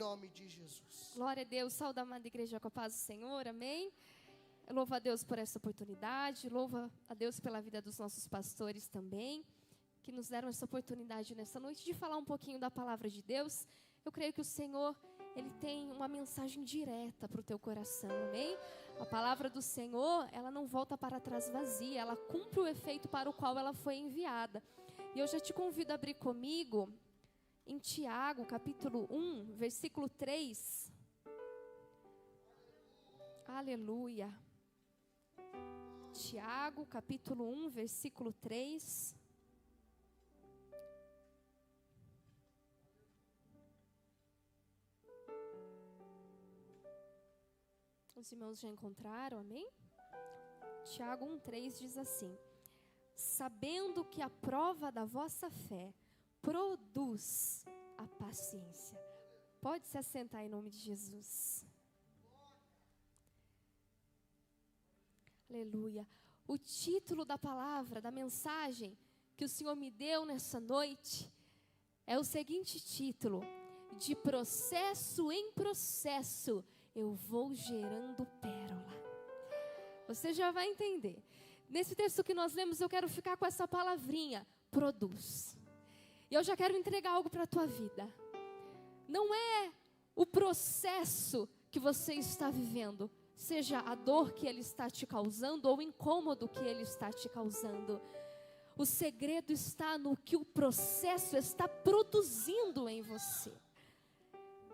nome de Jesus. Glória a Deus, saúde a amada igreja com a paz do Senhor, amém? Eu louvo a Deus por essa oportunidade, louvo a Deus pela vida dos nossos pastores também, que nos deram essa oportunidade nessa noite de falar um pouquinho da palavra de Deus. Eu creio que o Senhor, Ele tem uma mensagem direta para o teu coração, amém? A palavra do Senhor, ela não volta para trás vazia, ela cumpre o efeito para o qual ela foi enviada. E eu já te convido a abrir comigo em Tiago, capítulo 1, versículo 3. Aleluia. Tiago, capítulo 1, versículo 3. Os irmãos já encontraram, amém? Tiago 1,3 diz assim: sabendo que a prova da vossa fé produz a paciência. Pode se assentar em nome de Jesus. Aleluia. O título da palavra, da mensagem que o Senhor me deu nessa noite é o seguinte título: de processo em processo eu vou gerando pérola. Você já vai entender. Nesse texto que nós lemos, eu quero ficar com essa palavrinha, produz. E eu já quero entregar algo para a tua vida. Não é o processo que você está vivendo, seja a dor que ele está te causando ou o incômodo que ele está te causando. O segredo está no que o processo está produzindo em você.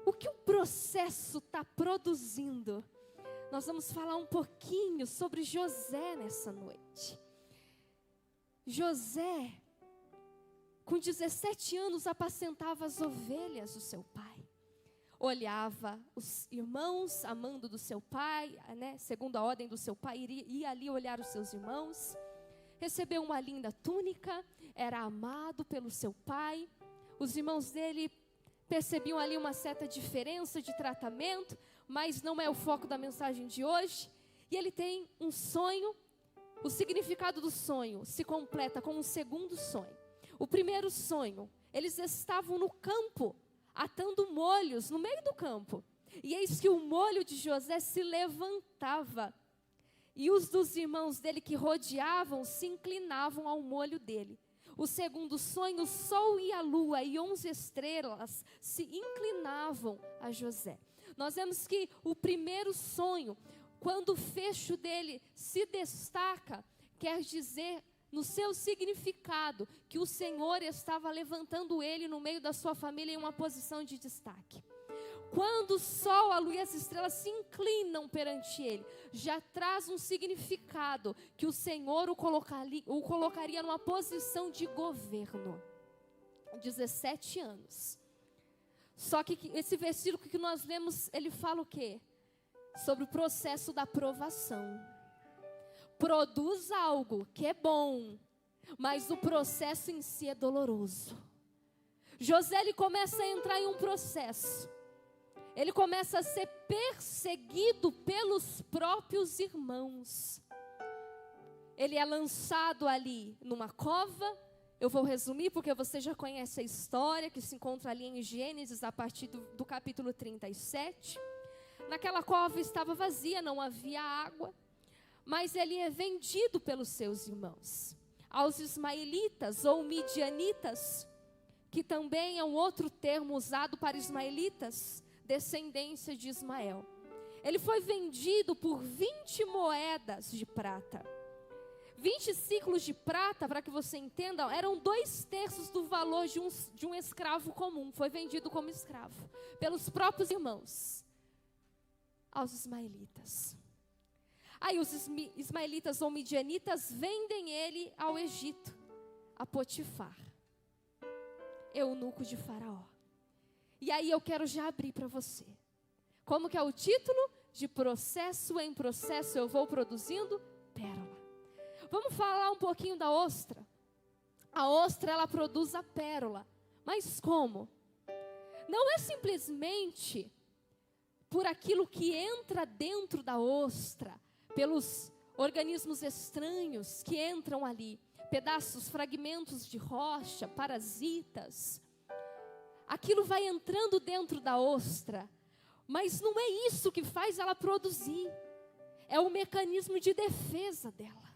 O que o processo está produzindo? Nós vamos falar um pouquinho sobre José nessa noite. José, com 17 anos, apacentava as ovelhas do seu pai. Olhava os irmãos amando do seu pai, né, segundo a ordem do seu pai, ia ali olhar os seus irmãos. Recebeu uma linda túnica, era amado pelo seu pai. Os irmãos dele percebiam ali uma certa diferença de tratamento, mas não é o foco da mensagem de hoje. E ele tem um sonho. O significado do sonho se completa com um segundo sonho. O primeiro sonho, eles estavam no campo, atando molhos no meio do campo. E eis que o molho de José se levantava. E os dos irmãos dele que rodeavam se inclinavam ao molho dele. O segundo sonho, o sol e a lua e 11 estrelas se inclinavam a José. Nós vemos que o primeiro sonho, quando o fecho dele se destaca, quer dizer, no seu significado, que o Senhor estava levantando ele no meio da sua família em uma posição de destaque. Quando o sol, a lua e as estrelas se inclinam perante ele, já traz um significado que o Senhor o colocaria numa posição de governo. 17 anos. Só que esse versículo que nós lemos, ele fala o quê? Sobre o processo da provação. Produz algo que é bom, mas o processo em si é doloroso. José, ele começa a entrar em um processo. Ele começa a ser perseguido pelos próprios irmãos. Ele é lançado ali numa cova. Eu vou resumir porque você já conhece a história que se encontra ali em Gênesis a partir do capítulo 37. Naquela cova estava vazia, não havia água. Mas ele é vendido pelos seus irmãos, aos ismaelitas ou midianitas, que também é um outro termo usado para ismaelitas, descendência de Ismael. Ele foi vendido por 20 moedas de prata. 20 ciclos de prata, para que você entenda, eram 2/3 do valor de um escravo comum. Foi vendido como escravo pelos próprios irmãos aos ismaelitas. Aí os ismaelitas ou midianitas vendem ele ao Egito, a Potifar, eunuco de Faraó. E aí eu quero já abrir para você. Como que é o título? De processo em processo eu vou produzindo pérola. Vamos falar um pouquinho da ostra. A ostra, ela produz a pérola. Mas como? Não é simplesmente por aquilo que entra dentro da ostra, pelos organismos estranhos que entram ali, pedaços, fragmentos de rocha, parasitas. aquilo vai entrando dentro da ostra, mas não é isso que faz ela produzir. É o mecanismo de defesa dela.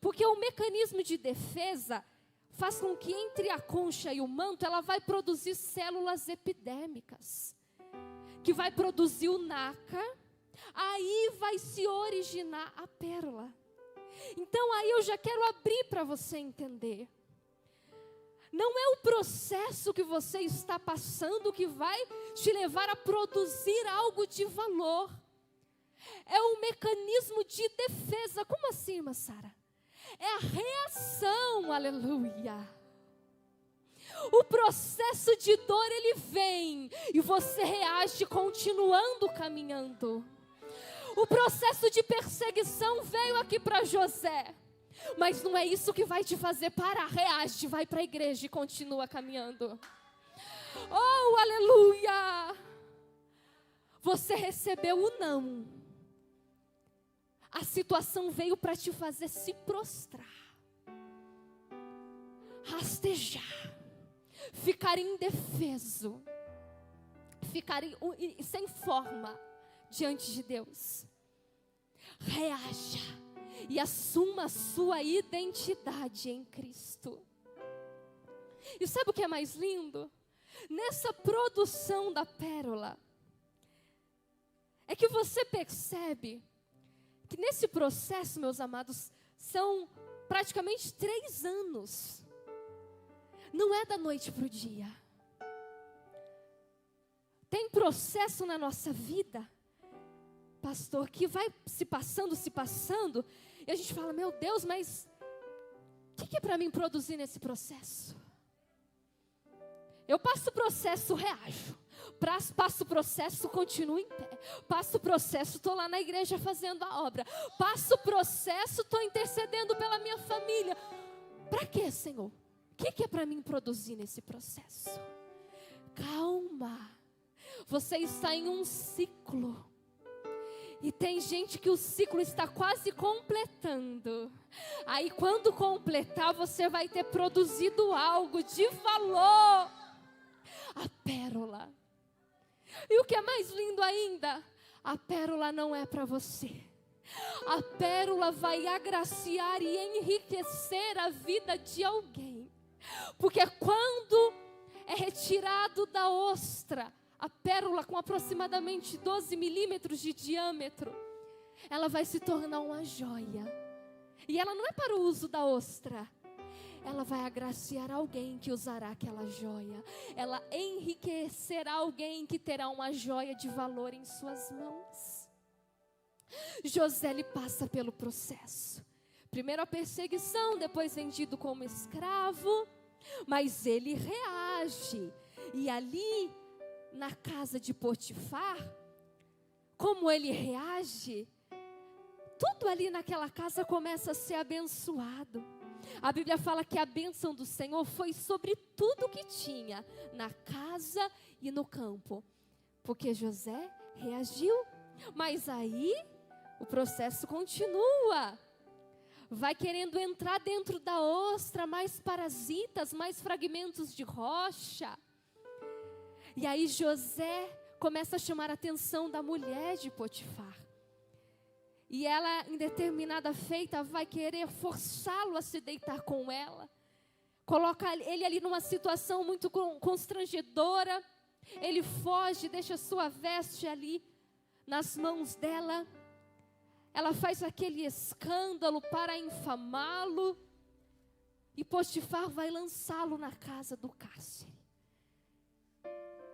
Porque o mecanismo de defesa faz com que entre a concha e o manto, ela vai produzir células epidérmicas, que vai produzir o nácar, aí vai se originar a pérola. Então aí eu já quero abrir para você entender. Não é o processo que você está passando que vai te levar a produzir algo de valor. É um mecanismo de defesa. Como assim, irmã Sara? É a reação, aleluia. O processo de dor, ele vem e você reage continuando caminhando. O processo de perseguição veio aqui para José. Mas não é isso que vai te fazer parar. Reage, vai para a igreja e continua caminhando. Oh, aleluia! Você recebeu o não. A situação veio para te fazer se prostrar, rastejar, ficar indefeso, ficar sem forma diante de Deus. Reaja e assuma a sua identidade em Cristo. E sabe o que é mais lindo? Nessa produção da pérola, é que você percebe que nesse processo, meus amados, são praticamente 3 anos. Não é da noite para o dia. Tem processo na nossa vida, pastor, que vai se passando, e a gente fala, meu Deus, mas o que é para mim produzir nesse processo? Eu passo o processo, reajo. Passo o processo, continuo em pé. Passo o processo, estou lá na igreja fazendo a obra. Passo o processo, estou intercedendo pela minha família. Para quê, Senhor? O que é para mim produzir nesse processo? Calma. Você está em um ciclo. E tem gente que o ciclo está quase completando. Aí quando completar, você vai ter produzido algo de valor. A pérola. E o que é mais lindo ainda, a pérola não é para você. A pérola vai agraciar e enriquecer a vida de alguém. Porque quando é retirado da ostra, a pérola com aproximadamente 12 milímetros de diâmetro, ela vai se tornar uma joia. E ela não é para o uso da ostra. Ela vai agraciar alguém que usará aquela joia. Ela enriquecerá alguém que terá uma joia de valor em suas mãos. José, ele passa pelo processo. Primeiro a perseguição, depois vendido como escravo. Mas ele reage. E ali, na casa de Potifar, como ele reage, tudo ali naquela casa começa a ser abençoado. A Bíblia fala que a bênção do Senhor foi sobre tudo que tinha, na casa e no campo. Porque José reagiu, mas aí o processo continua. Vai querendo entrar dentro da ostra, mais parasitas, mais fragmentos de rocha. E aí José começa a chamar a atenção da mulher de Potifar. E ela, em determinada feita, vai querer forçá-lo a se deitar com ela. Coloca ele ali numa situação muito constrangedora. Ele foge, deixa sua veste ali nas mãos dela. Ela faz aquele escândalo para infamá-lo. E Potifar vai lançá-lo na casa do cárcere.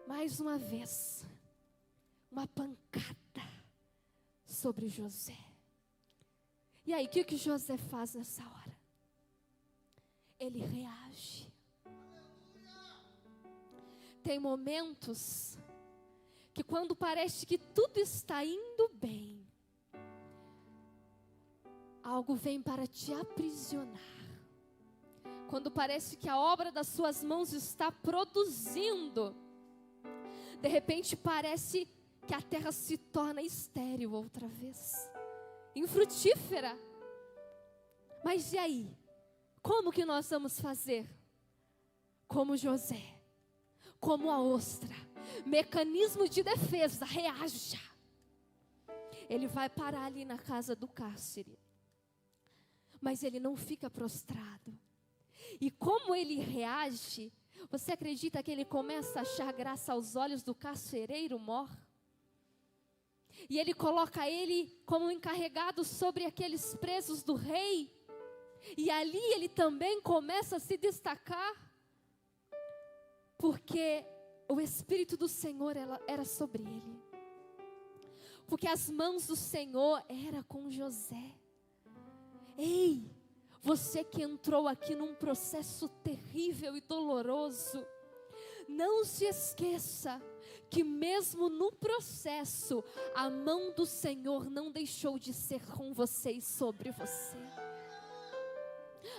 Mais uma vez, uma pancada sobre José. E aí, o que José faz nessa hora? Ele reage. Tem momentos que quando parece que tudo está indo bem, algo vem para te aprisionar. Quando parece que a obra das suas mãos está produzindo, de repente parece que a terra se torna estéril outra vez, infrutífera. Mas e aí? Como que nós vamos fazer? Como José, como a ostra, mecanismo de defesa, reaja. Ele vai parar ali na casa do cárcere, mas ele não fica prostrado. E como ele reage, você acredita que ele começa a achar graça aos olhos do carcereiro mor? E ele coloca ele como encarregado sobre aqueles presos do rei. E ali ele também começa a se destacar, porque o Espírito do Senhor era sobre ele. Porque as mãos do Senhor eram com José. Ei, você que entrou aqui num processo terrível e doloroso, não se esqueça que mesmo no processo, a mão do Senhor não deixou de ser com você e sobre você.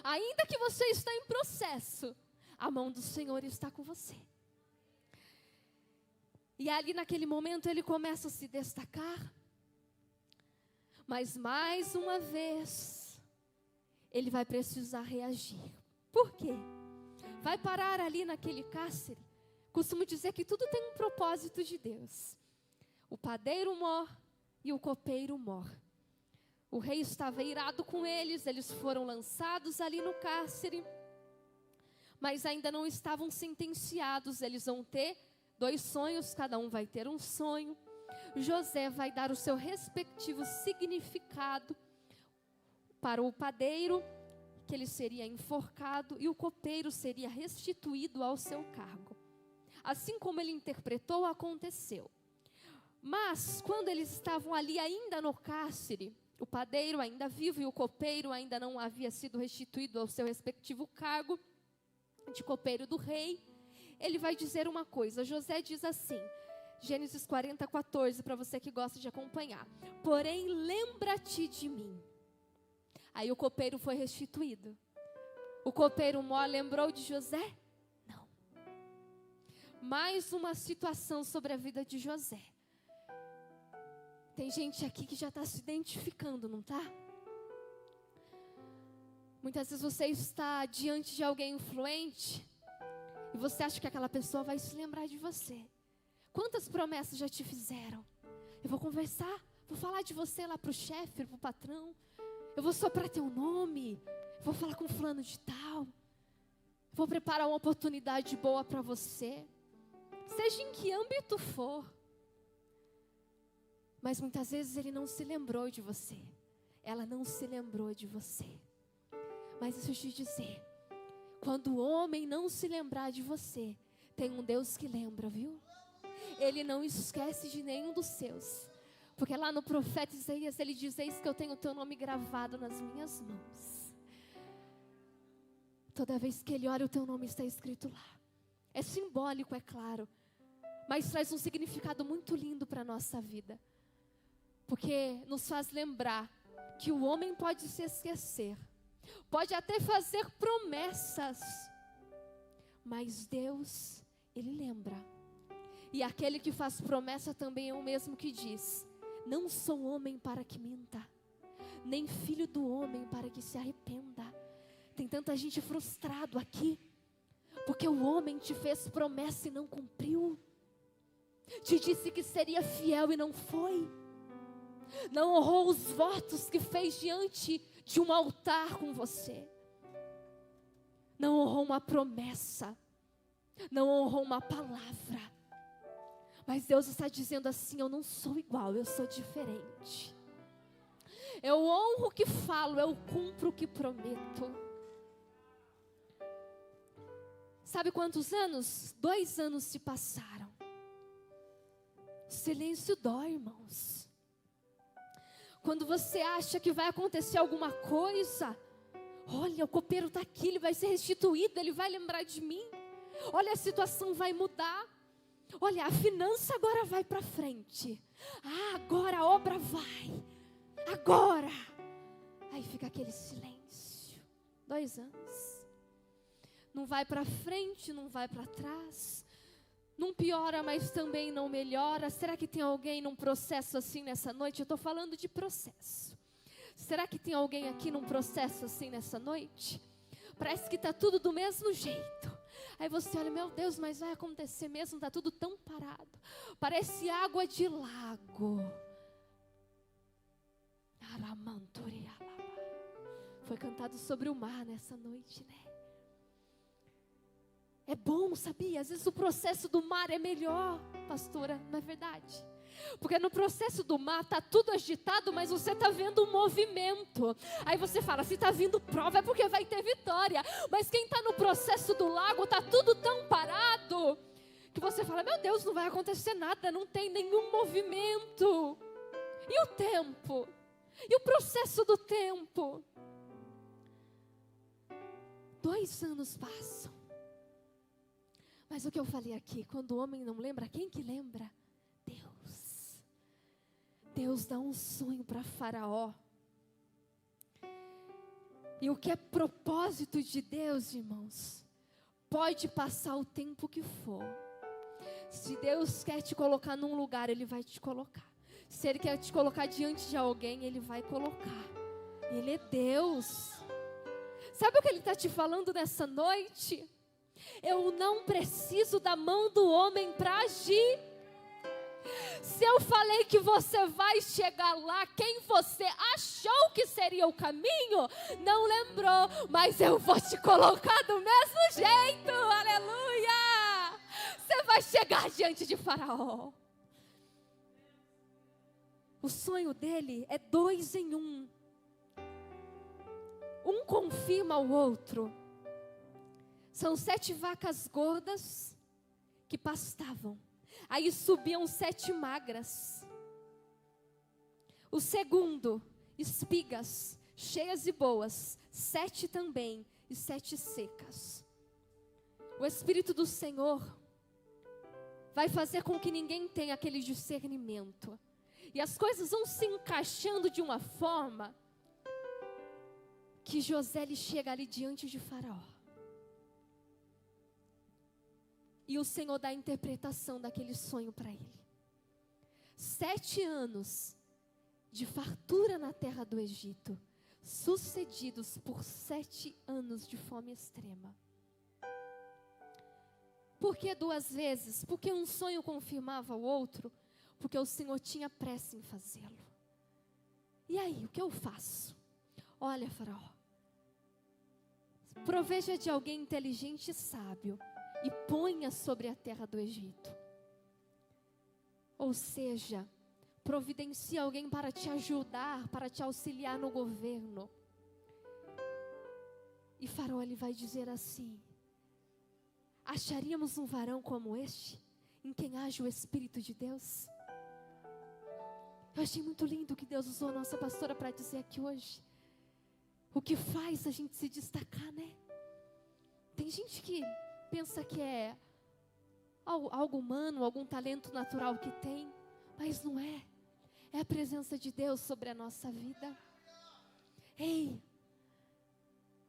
Ainda que você está em processo, a mão do Senhor está com você. E ali naquele momento ele começa a se destacar. Mas mais uma vez, ele vai precisar reagir. Por quê? Vai parar ali naquele cárcere. Costumo dizer que tudo tem um propósito de Deus. O padeiro mor e o copeiro mor. O rei estava irado com eles, eles foram lançados ali no cárcere, mas ainda não estavam sentenciados. Eles vão ter 2 sonhos, cada um vai ter um sonho. José vai dar o seu respectivo significado para o padeiro, que ele seria enforcado, e o copeiro seria restituído ao seu cargo. Assim como ele interpretou, aconteceu. Mas, quando eles estavam ali ainda no cárcere, o padeiro ainda vivo e o copeiro ainda não havia sido restituído ao seu respectivo cargo de copeiro do rei, ele vai dizer uma coisa. José diz assim, Gênesis 40, 14, para você que gosta de acompanhar. Porém, lembra-te de mim. Aí o copeiro foi restituído. O copeiro mor lembrou de José? Não. Mais uma situação sobre a vida de José. Tem gente aqui que já está se identificando, não está? Muitas vezes você está diante de alguém influente e você acha que aquela pessoa vai se lembrar de você. Quantas promessas já te fizeram? Eu vou conversar, vou falar de você lá para o chefe, para o patrão. Eu vou soprar teu nome, vou falar com fulano de tal. Vou preparar uma oportunidade boa para você. Seja em que âmbito for. Mas muitas vezes ele não se lembrou de você. Ela não se lembrou de você. Mas deixa eu te dizer, quando o homem não se lembrar de você, tem um Deus que lembra, viu? Ele não esquece de nenhum dos seus. Porque lá no profeta Isaías ele diz, eis que eu tenho o teu nome gravado nas minhas mãos. Toda vez que ele olha, o teu nome está escrito lá. É simbólico, é claro, mas traz um significado muito lindo para a nossa vida. Porque nos faz lembrar que o homem pode se esquecer, pode até fazer promessas, mas Deus, Ele lembra. E aquele que faz promessa também é o mesmo que diz, não sou homem para que minta, nem filho do homem para que se arrependa. Tem tanta gente frustrado aqui, porque o homem te fez promessa e não cumpriu. Te disse que seria fiel e não foi. Não honrou os votos que fez diante de um altar com você. Não honrou uma promessa. Não honrou uma palavra. Mas Deus está dizendo assim, eu não sou igual, eu sou diferente. Eu honro o que falo, eu cumpro o que prometo. Sabe quantos anos? 2 anos se passaram. O silêncio dói, irmãos. Quando você acha que vai acontecer alguma coisa, olha, o copeiro está aqui, ele vai ser restituído, ele vai lembrar de mim. Olha, a situação vai mudar. Olha, a finança agora vai para frente. Ah, agora a obra vai. Agora. Aí fica aquele silêncio. 2 anos. Não vai para frente, não vai para trás. Não piora, mas também não melhora. Será que tem alguém num processo assim nessa noite? Eu estou falando de processo. Será que tem alguém aqui num processo assim nessa noite? Parece que está tudo do mesmo jeito. Aí você olha, meu Deus, mas vai acontecer mesmo, está tudo tão parado. Parece água de lago. Foi cantado sobre o mar nessa noite, né? É bom, sabia? Às vezes o processo do mar é melhor, pastora, não é verdade? Porque no processo do mar está tudo agitado, mas você está vendo um movimento. Aí você fala, se está vindo prova é porque vai ter vitória. Mas quem está no processo do lago, está tudo tão parado, que você fala, meu Deus, não vai acontecer nada, não tem nenhum movimento. E o tempo? E o processo do tempo? 2 anos passam. Mas o que eu falei aqui, quando o homem não lembra, quem que lembra? Deus dá um sonho para Faraó. E o que é propósito de Deus, irmãos, pode passar o tempo que for. Se Deus quer te colocar num lugar, Ele vai te colocar. Se Ele quer te colocar diante de alguém, Ele vai colocar. Ele é Deus. Sabe o que Ele está te falando nessa noite? Eu não preciso da mão do homem para agir. Se eu falei que você vai chegar lá, quem você achou que seria o caminho, não lembrou, mas eu vou te colocar do mesmo jeito, aleluia! Você vai chegar diante de Faraó. O sonho dele é 2 em 1. Um confirma o outro. São 7 vacas gordas que pastavam. Aí subiam 7 magras. O segundo, espigas, cheias e boas. 7 também, e 7 secas. O Espírito do Senhor vai fazer com que ninguém tenha aquele discernimento. E as coisas vão se encaixando de uma forma que José ele chega ali diante de Faraó. E o Senhor dá a interpretação daquele sonho para ele. 7 anos de fartura na terra do Egito, sucedidos por 7 anos de fome extrema. Por que 2 vezes? Porque um sonho confirmava o outro, porque o Senhor tinha pressa em fazê-lo. E aí, o que eu faço? Olha, Faraó, proveja de alguém inteligente e sábio, e ponha sobre a terra do Egito. Ou seja, providencie alguém para te ajudar, para te auxiliar no governo. E Faraó ele vai dizer assim: acharíamos um varão como este, em quem age o Espírito de Deus? Eu achei muito lindo que Deus usou a nossa pastora para dizer aqui hoje. O que faz a gente se destacar, né? Tem gente que pensa que é algo humano, algum talento natural que tem, mas não é. É a presença de Deus sobre a nossa vida. Ei,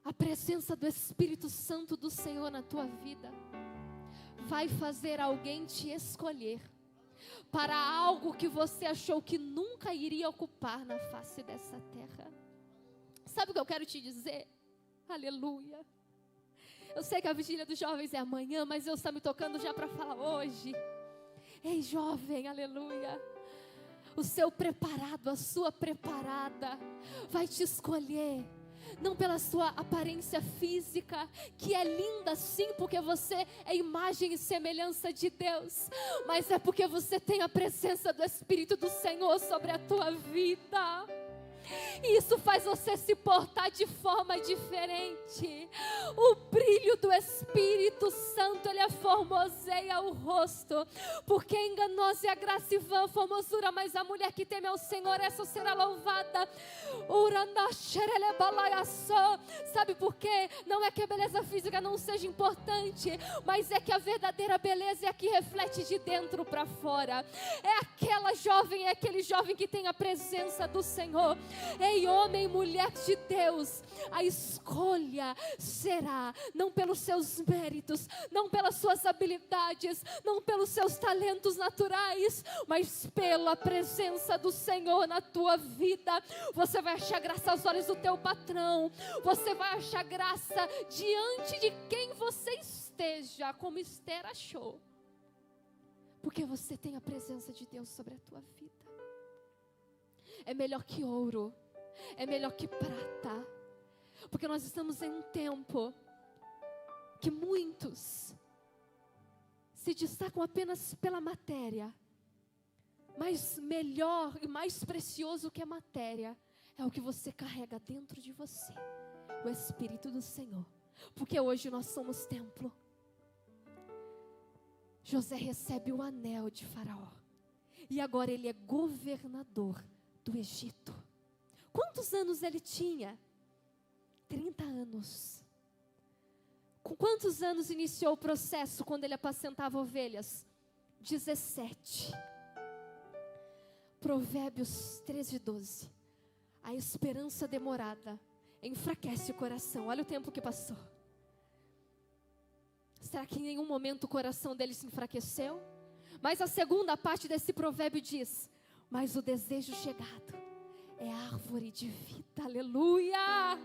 a presença do Espírito Santo do Senhor na tua vida vai fazer alguém te escolher para algo que você achou que nunca iria ocupar na face dessa terra. Sabe o que eu quero te dizer? Aleluia. Eu sei que a vigília dos jovens é amanhã, mas Deus está me tocando já para falar hoje. Ei, jovem, aleluia. O seu preparado, a sua preparada vai te escolher. Não pela sua aparência física, que é linda sim, porque você é imagem e semelhança de Deus. Mas é porque você tem a presença do Espírito do Senhor sobre a tua vida. E isso faz você se portar de forma diferente. O brilho do Espírito Santo, ele formoseia o rosto. Porque enganosa é a graça e vã formosura, mas a mulher que teme ao Senhor, essa será louvada. Sabe por quê? Não é que a beleza física não seja importante, mas é que a verdadeira beleza é a que reflete de dentro para fora. É aquela jovem, é aquele jovem que tem a presença do Senhor. Ei, homem e mulher de Deus, a escolha será não pelos seus méritos, não pelas suas habilidades, não pelos seus talentos naturais, mas pela presença do Senhor na tua vida. Você vai achar graça aos olhos do teu patrão, você vai achar graça diante de quem você está. esteja como Esther achou. Porque você tem a presença de Deus sobre a tua vida. É melhor que ouro, é melhor que prata. Porque nós estamos em um tempo que muitos se destacam apenas pela matéria. Mas melhor e mais precioso que a matéria é o que você carrega dentro de você, o Espírito do Senhor. Porque hoje nós somos templo. José recebe o anel de Faraó. E agora ele é governador do Egito. Quantos anos ele tinha? 30 anos. Com quantos anos iniciou o processo quando ele apacentava ovelhas? 17. Provérbios 13:12. A esperança demorada enfraquece o coração. Olha o tempo que passou. Será que em nenhum momento o coração dele se enfraqueceu? Mas a segunda parte desse provérbio diz: mas o desejo chegado é árvore de vida. Aleluia!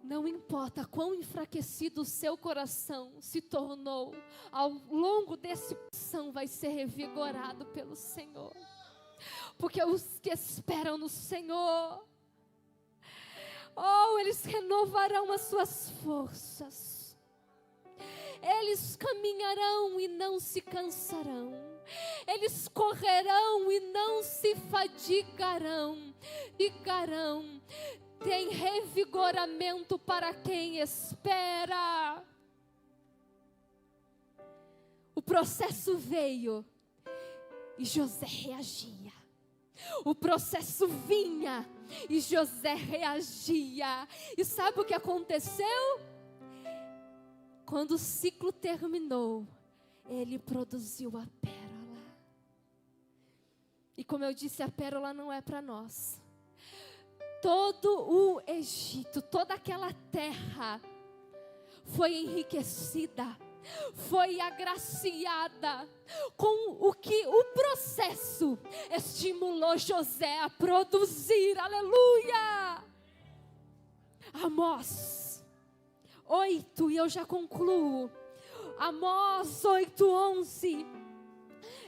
Não importa quão enfraquecido o seu coração se tornou, ao longo desse coração vai ser revigorado pelo Senhor. Porque os que esperam no Senhor, eles renovarão as suas forças. Eles caminharão e não se cansarão. Eles correrão e não se fadigarão. Tem revigoramento para quem espera. O processo veio e José reagia. O processo vinha e José reagia. E sabe o que aconteceu? Quando o ciclo terminou, ele produziu a pérola. E como eu disse, a pérola não é para nós. Todo o Egito, toda aquela terra foi enriquecida, foi agraciada com o que o processo estimulou José a produzir. Aleluia! Amós 8, e eu já concluo. Amós 8:11.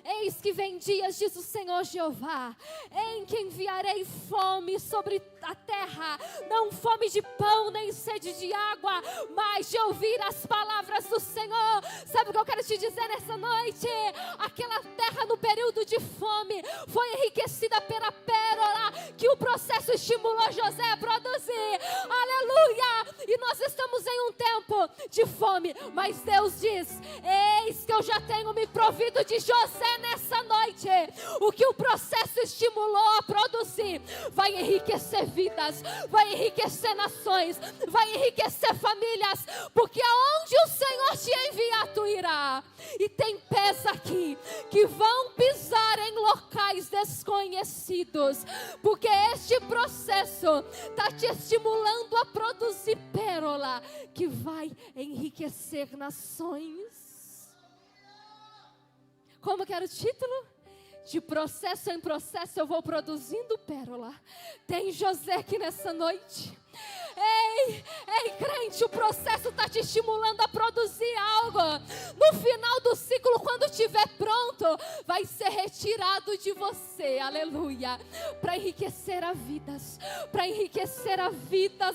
Eis que vem dias, diz o Senhor Jeová, em que enviarei fome sobre a terra, não fome de pão, nem sede de água, mas de ouvir as palavras do Senhor. Sabe o que eu quero te dizer nessa noite? Aquela terra no período de fome foi enriquecida pela pérola que o processo estimulou José a produzir. Aleluia! E nós estamos em um tempo de fome, mas Deus diz: eis que eu já tenho me provido de José nessa noite. O que o processo estimulou a produzir vai enriquecer vidas, vai enriquecer nações, vai enriquecer famílias, porque aonde o Senhor te enviar, tu irá. E tem pés aqui que vão pisar em locais desconhecidos, porque este processo está te estimulando a produzir pérola que vai enriquecer nações. Como que era o título? De processo em processo eu vou produzindo pérola. Tem José aqui nessa noite. Ei, crente, o processo está te estimulando a produzir algo. No final do ciclo, quando estiver pronto, vai ser retirado de você, aleluia, para enriquecer a vidas,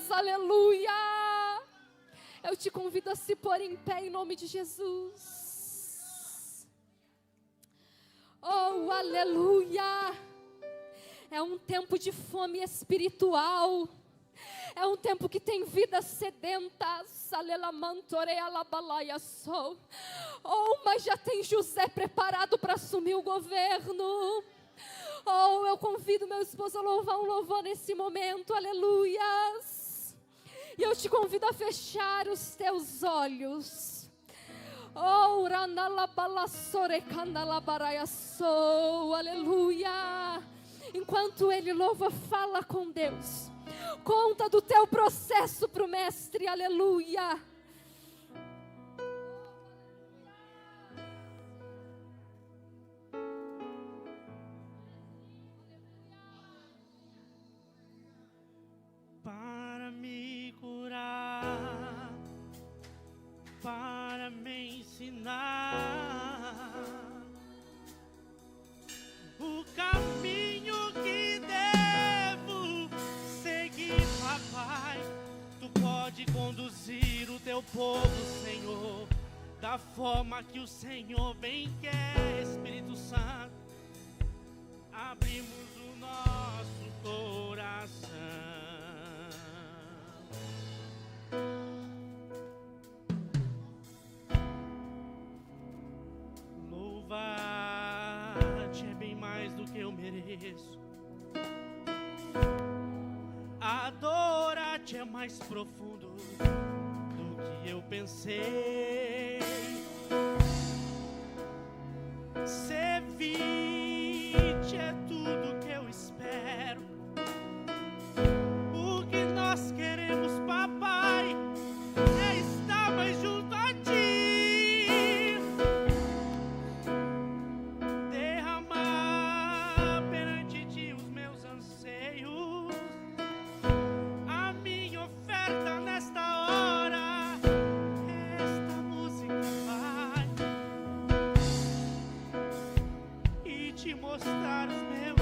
aleluia. Eu te convido a se pôr em pé em nome de Jesus. Oh, aleluia! É um tempo de fome espiritual. É um tempo que tem vidas sedentas. Oh, mas já tem José preparado para assumir o governo. Oh, eu convido meu esposo a louvar um louvor nesse momento. Aleluias! E eu te convido a fechar os teus olhos. Oh, aleluia. Enquanto ele louva, fala com Deus. Conta do teu processo para o mestre, aleluia. Para me curar forma que o Senhor bem quer, Espírito Santo, abrimos o nosso coração. Louvar-te é bem mais do que eu mereço. Adorar-te é mais profundo do que eu pensei. Servir-te é tudo que eu espero. O que nós queremos, papai, é estar mais junto a ti. Derramar perante ti os meus anseios. A minha oferta nesta hora, esta música vai, e te mostrar os meus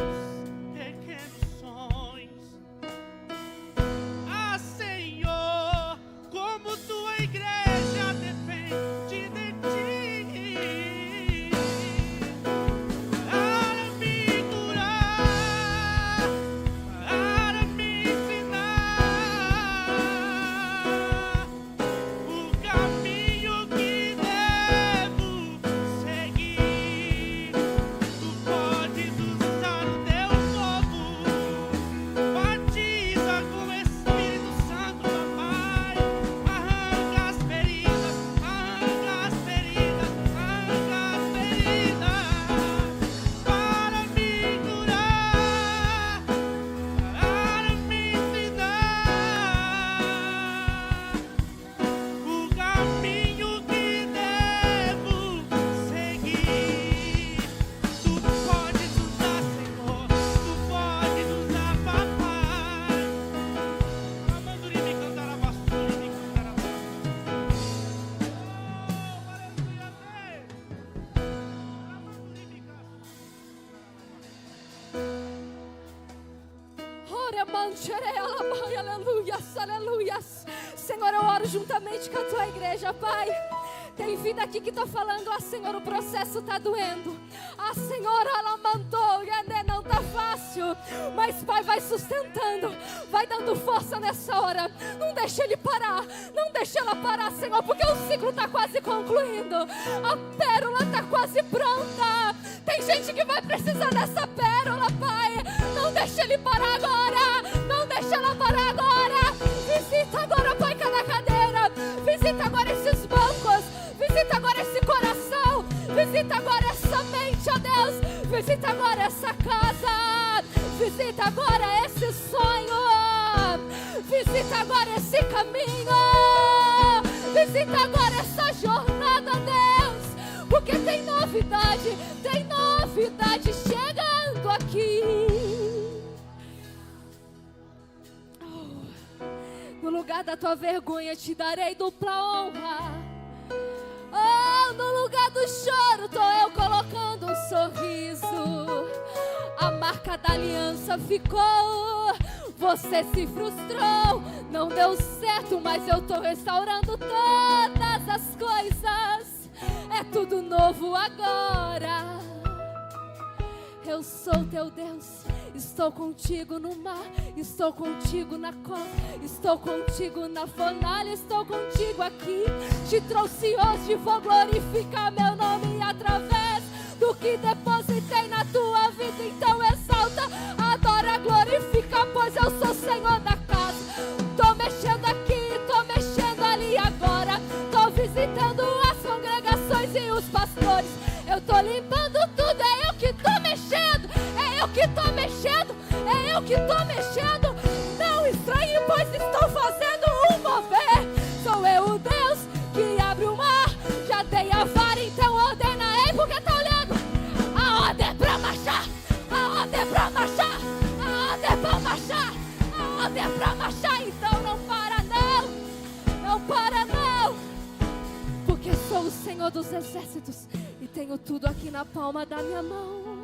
pequenos sonhos. Ah, Senhor, como tua igreja depende de ti, para me curar, para me ensinar o caminho que devo seguir. Tu podes usar o teu povo, batiza com o Espírito Santo, papai. Arranca as feridas, arranca as feridas, arranca as feridas, para me curar, para me ensinar o caminho que devo seguir. Tu podes usar, Senhor, tu podes usar, papai. Amanduri me cantará, basturi me cantará. Oh, aleluia, Deus. Amanduri me Ora, mancherei, alabai, aleluias, aleluias. Senhor, eu oro juntamente com a tua igreja, Pai. Tem vida aqui que está falando, ah, Senhor, o processo está doendo. Ah, Senhor, ela mandou, não está fácil. Mas, Pai, vai sustentando, vai dando força nessa hora. Não deixa ele parar, não deixa ela parar, Senhor, porque o ciclo está quase concluindo. A pérola está quase pronta. Tem gente que vai precisar dessa pérola, Pai. Não deixa ele parar agora, não deixa ela parar agora. Visita agora, Pai, cada cadeira. Visita agora esses bancos. Visita agora esse coração. Visita agora essa mente, ó Deus. Visita agora essa casa. Visita agora esse sonho. Visita agora esse caminho. Visita agora essa jornada, Deus. Porque tem novidade chegando aqui. No lugar da tua vergonha te darei dupla honra. Oh, no lugar do choro tô eu colocando um sorriso. A marca da aliança ficou. Você se frustrou, não deu certo, mas eu tô restaurando todas as coisas. É tudo novo agora. Eu sou teu Deus, estou contigo no mar, estou contigo na cova, estou contigo na fornalha, estou contigo aqui. Te trouxe hoje, vou glorificar meu nome através do que depositei na tua vida. Então exalta, adora, glorifica, pois eu sou Senhor da casa. Tô mexendo aqui, tô mexendo ali agora. Tô visitando as congregações e os pastores. Eu tô limpando tudo, é eu que tô mexendo. É eu que tô mexendo, é eu que tô mexendo. Não estranhe, pois estou fazendo um mover. Sou eu o Deus que abre o mar. Já dei a vara, então ordena aí, porque tá olhando. A ordem é pra marchar, a ordem é pra marchar, a ordem é pra marchar, a ordem é pra marchar. Então não para não, não para não. Porque sou o Senhor dos exércitos e tenho tudo aqui na palma da minha mão.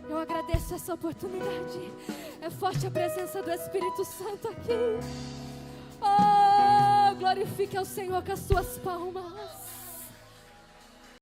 Eu agradeço essa oportunidade. É forte a presença do Espírito Santo aqui. Oh, glorifique ao Senhor com as suas palmas.